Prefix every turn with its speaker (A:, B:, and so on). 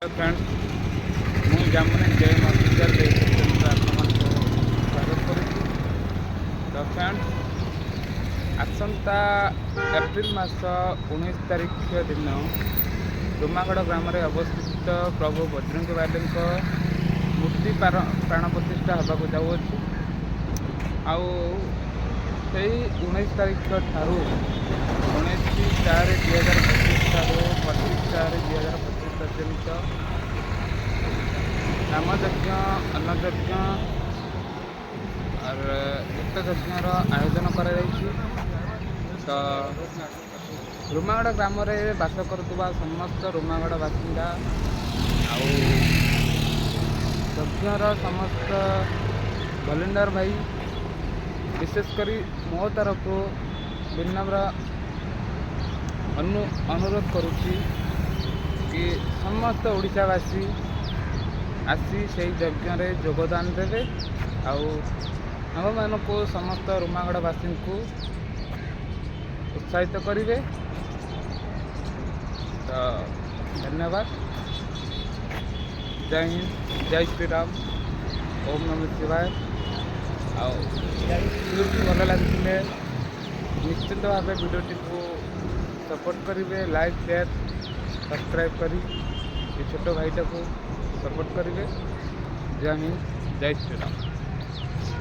A: Friends मुझे जामुन जय official आपको स्वागत करुच्ची। तो फ्रेंड्स आसंता एप्रिल मास 19 तारिख दिन डुमागड़ ग्राम में अवस्थित प्रभु बजरंगी बाली मूर्ति प्राण प्रतिष्ठा होगा जाऊँगी। आउ 19 तारिख ठारू 19/4/2025 ठारू 25/4/2025 पर्यंत नामयज्ञ अन्नयज्ञ और गीतयज्ञर आयोजन कर। तो रुमागड़ ग्राम में बास करुवा समस्त रुमागड़ बासिंदा आज्ञर समस्त भलेंडर भाई विशेषकर मो तरफ विनम्र अनुरोध करुच्ची कि समस्त ओडिशावासी आसी से यज्ञ योगदान देवे आम मान को समस्त रुमागड़वासी को उत्साहित करेंगे। तो धन्यवाद। जय हिंद, जय श्री राम, ओम नमः शिवाय। वीडियो भल लगे निश्चित भाव वीडियोटी को सपोर्ट करेंगे, लाइक शेयर सब्सक्राइब करी ये छोट भाईटा को सपोर्ट करेंगे। जय हिंद, जय श्री राम।